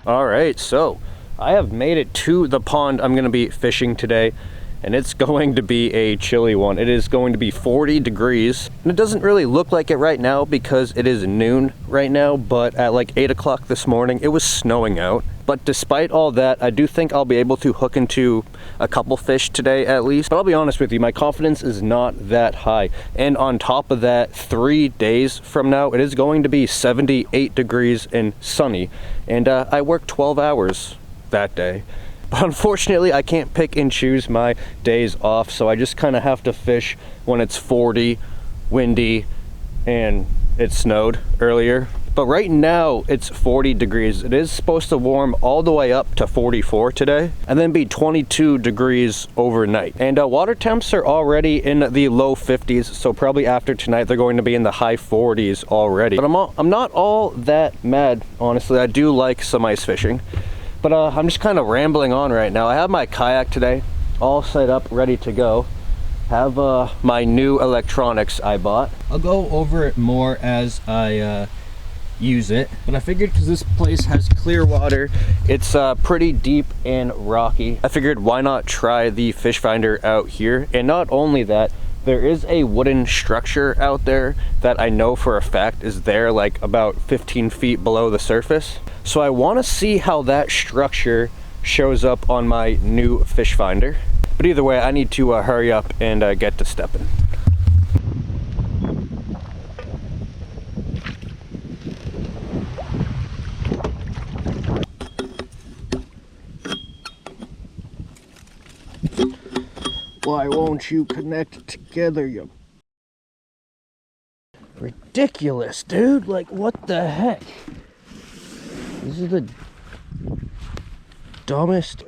All right, so I have made it to the pond I'm going to be fishing today, and it's going to be a chilly one. It is going to be 40 degrees, and it doesn't really look like it right now because it is noon right now, but at like 8 o'clock this morning, it was snowing out. But despite all that, I do think I'll be able to hook into a couple fish today at least. But I'll be honest with you, my confidence is not that high. And on top of that, 3 days from now, it is going to be 78 degrees and sunny. And I work 12 hours that day. But unfortunately, I can't pick and choose my days off, so I just kind of have to fish when it's 40, windy, and it snowed earlier. But right now, it's 40 degrees. It is supposed to warm all the way up to 44 today, and then be 22 degrees overnight. And water temps are already in the low 50s, so probably after tonight, they're going to be in the high 40s already. But I'm not all that mad, honestly. I do like some ice fishing. But I'm just kind of rambling on right now. I have my kayak today, all set up, ready to go. Have my new electronics I bought. I'll go over it more as I use it, but I figured because this place has clear water, it's pretty deep and rocky, I figured why not try the fish finder out here. And not only that, there is a wooden structure out there that I know for a fact is there like about 15 feet below the surface. So I want to see how that structure shows up on my new fish finder. But either way, I need to hurry up and get to stepping. Why won't you connect together, you... Ridiculous, dude. Like, what the heck? This is the dumbest...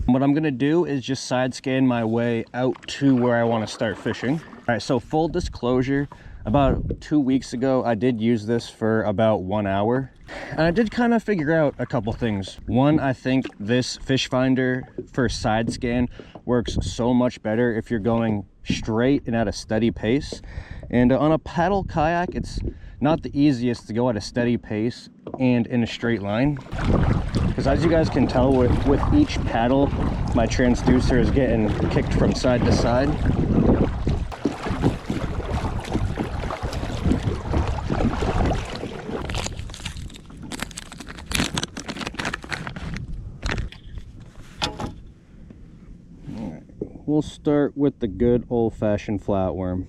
What I'm gonna do is just side scan my way out to where I want to start fishing. All right, so full disclosure, about 2 weeks ago, I did use this for about 1 hour. And I did kind of figure out a couple things. One, I think this fish finder for side scan works so much better if you're going straight and at a steady pace. And on a paddle kayak, it's not the easiest to go at a steady pace and in a straight line. Because as you guys can tell, with each paddle, my transducer is getting kicked from side to side. All right, we'll start with the good old-fashioned flatworm.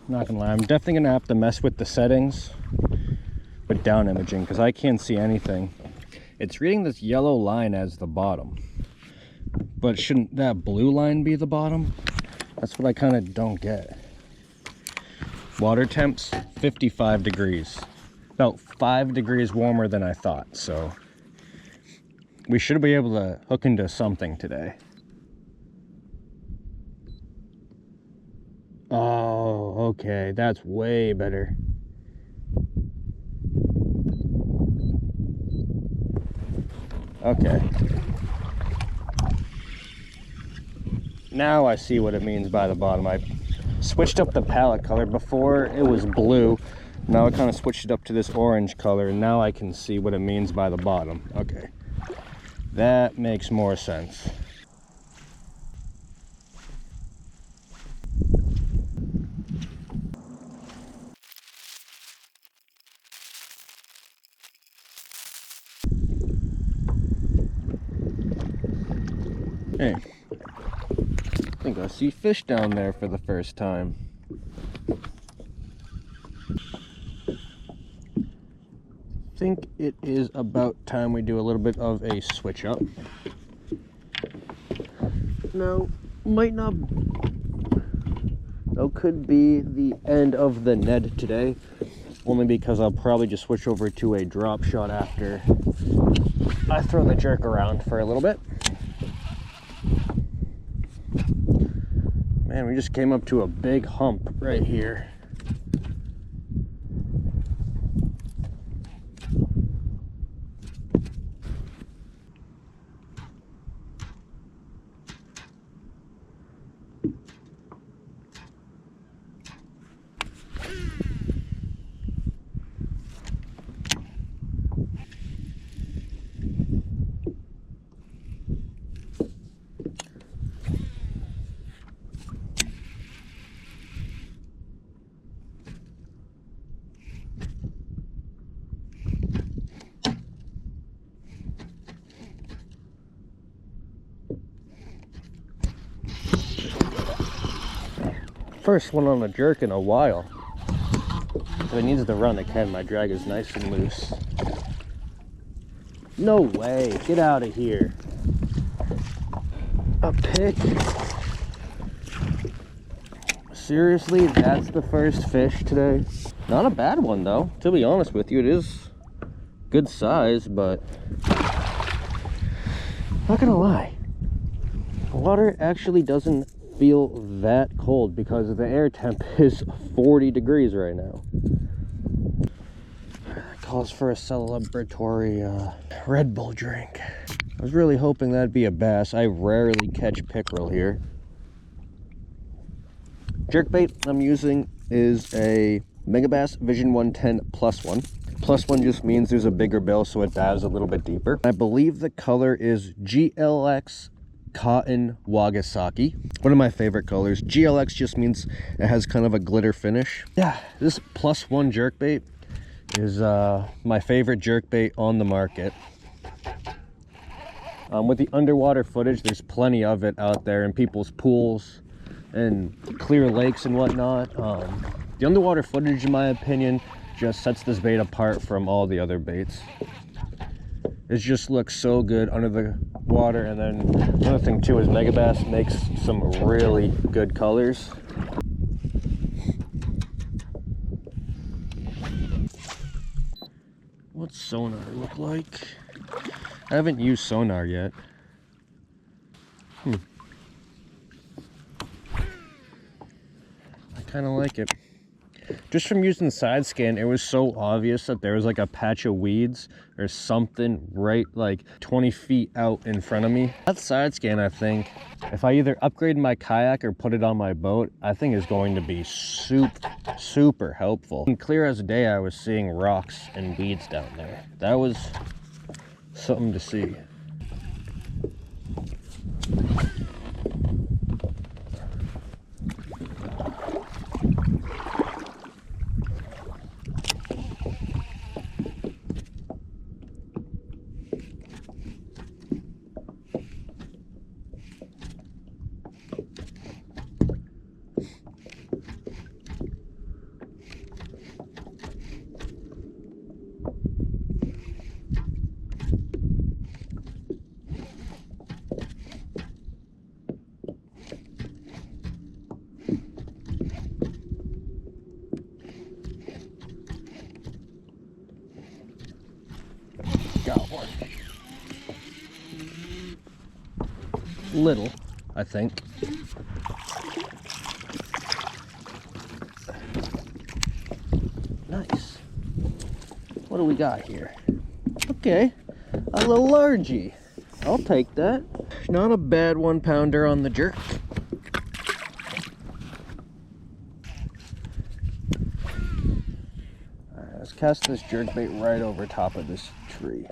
Not gonna lie, I'm definitely gonna have to mess with the settings with down imaging because I can't see anything. It's reading this yellow line as the bottom, but shouldn't that blue line be the bottom? That's what I kind of don't get. Water temps 55 degrees, about 5 degrees warmer than I thought, so we should be able to hook into something today. Oh, okay, that's way better. Okay. Now I see what it means by the bottom. I switched up the palette color. Before it was blue. Now I kind of switched it up to this orange color, and now I can see what it means by the bottom. Okay. That makes more sense. Hey, I think I see fish down there for the first time. I think it is about time we do a little bit of a switch up. Now, might not... That could be the end of the Ned today. Only because I'll probably just switch over to a drop shot after I throw the jerk around for a little bit. Man, we just came up to a big hump right here. First one on a jerk in a while. If it needs to run, it can. My drag is nice and loose. No way. Get out of here. A pick? Seriously, that's the first fish today? Not a bad one though, to be honest with you. It is good size, but not gonna lie, the water actually doesn't feel that cold because the air temp is 40 degrees right now. That calls for a celebratory Red Bull drink. I was really hoping that'd be a bass. I rarely catch pickerel here. Jerkbait I'm using is a Megabass Vision 110 plus one. Plus one just means there's a bigger bill, so it dives a little bit deeper. I believe the color is GLX Cotton Wagasaki. One of my favorite colors. GLX just means it has kind of a glitter finish. Yeah, this plus one jerkbait is my favorite jerkbait on the market. With the underwater footage, there's plenty of it out there in people's pools and clear lakes and whatnot. The underwater footage, in my opinion, just sets this bait apart from all the other baits. It just looks so good under the water. And then another thing too is Megabass makes some really good colors. What's sonar look like? I haven't used sonar yet. I kind of like it. Just from using the side scan, it was so obvious that there was like a patch of weeds or something right like 20 feet out in front of me. That side scan, I think, if I either upgrade my kayak or put it on my boat, I think is going to be super helpful. And clear as day, I was seeing rocks and weeds down there. That was something to see. Got one. Little, I think. Nice. What do we got here? Okay, a little largie. I'll take that. Not a bad 1 pounder on the jerk. Alright, let's cast this jerkbait right over top of this tree.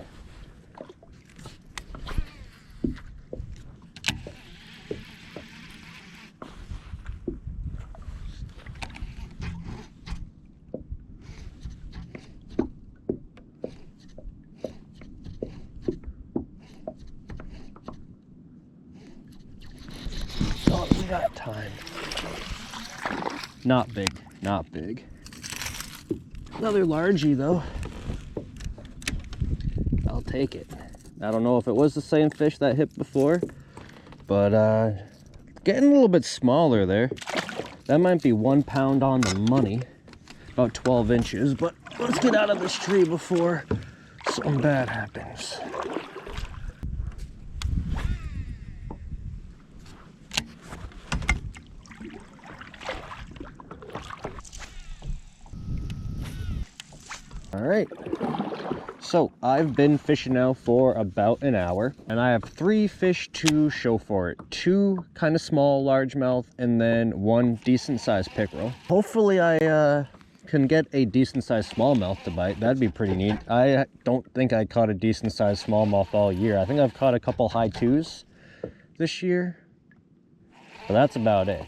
Oh, we got time. Not big, not big. Another largie though. I'll take it. I don't know if it was the same fish that hit before, but Getting a little bit smaller there. That might be 1 pound on the money. About 12 inches, but let's get out of this tree before something bad happens. All right, so I've been fishing now for about an hour, and I have 3 fish to show for it. 2 kind of small largemouth, and then 1 decent sized pickerel. Hopefully I can get a decent sized smallmouth to bite. That'd be pretty neat. I don't think I caught a decent sized smallmouth all year. I think I've caught a couple high 2s this year, but that's about it.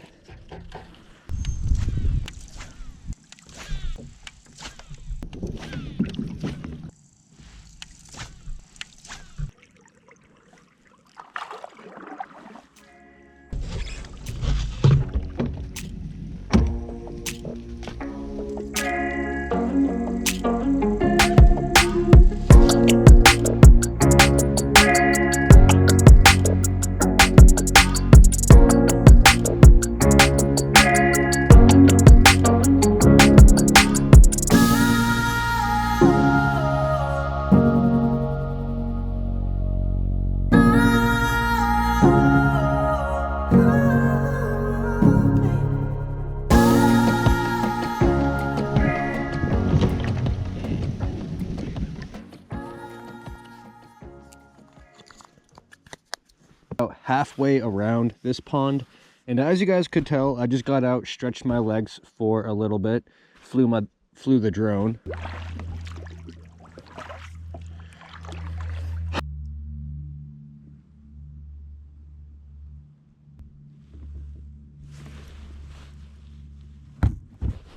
About halfway around this pond, and as you guys could tell, I just got out, stretched my legs for a little bit, flew the drone.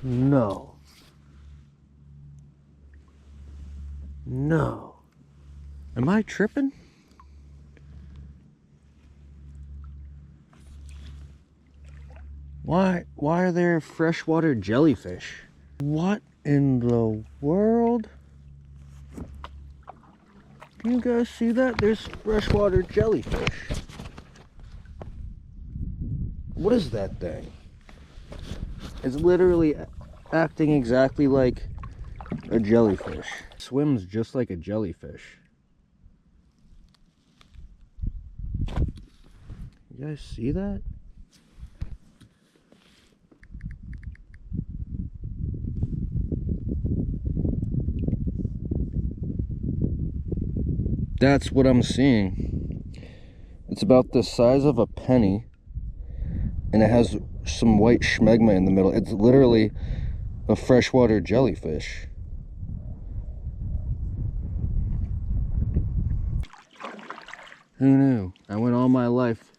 No. No. Am I tripping? Why are there freshwater jellyfish? What in the world? Can you guys see that? There's freshwater jellyfish. What is that thing? It's literally acting exactly like a jellyfish. It swims just like a jellyfish. You guys see that? That's what I'm seeing. It's about the size of a penny, and it has some white schmegma in the middle. It's literally a freshwater jellyfish. Who knew? I went all my life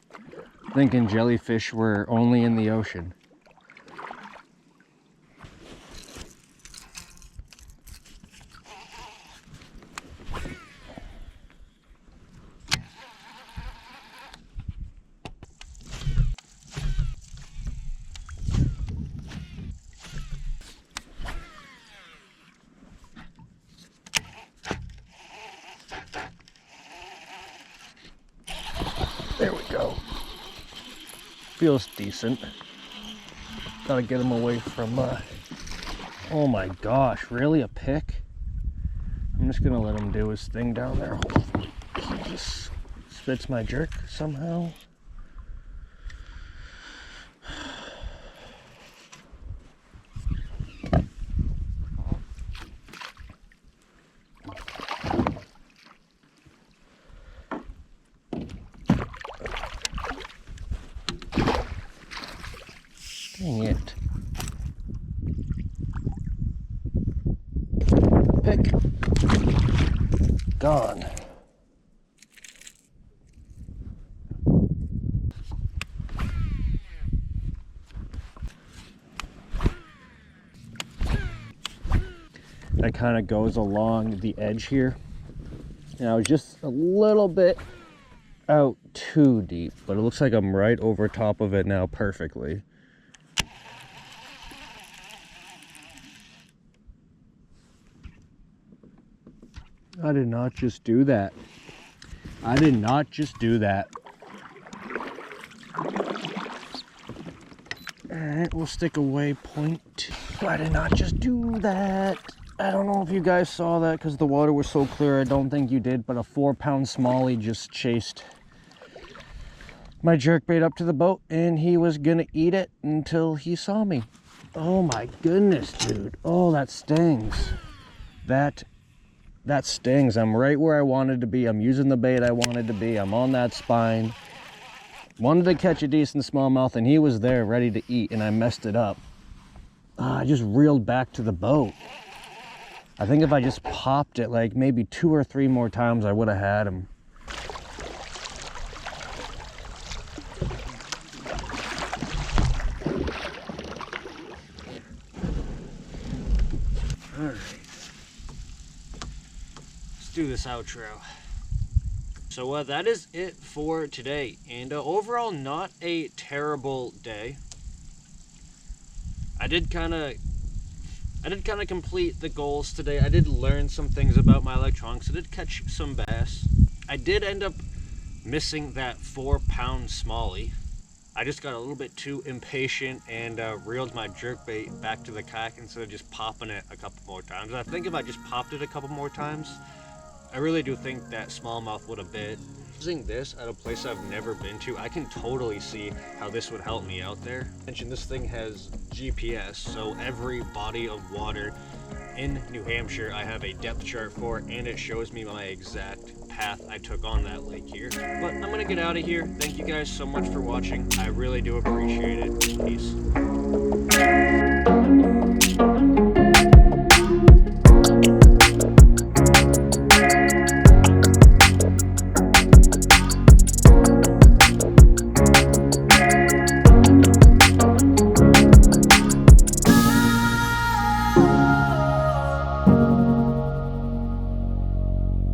thinking jellyfish were only in the ocean. There we go. Feels decent. Gotta get him away from, oh my gosh, really? A pick? I'm just gonna let him do his thing down there. Hopefully he just spits my jerk somehow. Dang it. Pick. Gone. That kind of goes along the edge here. And I was just a little bit out too deep, but it looks like I'm right over top of it now perfectly. I did not just do that. I did not just do that. Alright, we'll stick a waypoint. Why did not just do that? I don't know if you guys saw that because the water was so clear. I don't think you did, but a 4-pound smallie just chased my jerkbait up to the boat, and he was gonna eat it until he saw me. Oh my goodness, dude. Oh, that stings. That stings. I'm right where I wanted to be. I'm using the bait I wanted to be. I'm on that spine. Wanted to catch a decent smallmouth, and he was there ready to eat, and I messed it up. I just reeled back to the boat. I think if I just popped it like maybe 2 or 3 more times, I would have had him. All right, let's do this outro. So that is it for today, and overall not a terrible day. I did kind of complete the goals today. I did learn some things about my electronics. I did catch some bass. I did end up missing that 4-pound smallie. I just got a little bit too impatient and reeled my jerkbait back to the kayak instead of just popping it a couple more times. I think if I just popped it a couple more times, I really do think that smallmouth would have bit. Using this at a place I've never been to, I can totally see how this would help me out there. Mentioned this thing has GPS, so every body of water in New Hampshire I have a depth chart for, and it shows me my exact path I took on that lake here. But I'm gonna get out of here. Thank you guys so much for watching. I really do appreciate it. Peace.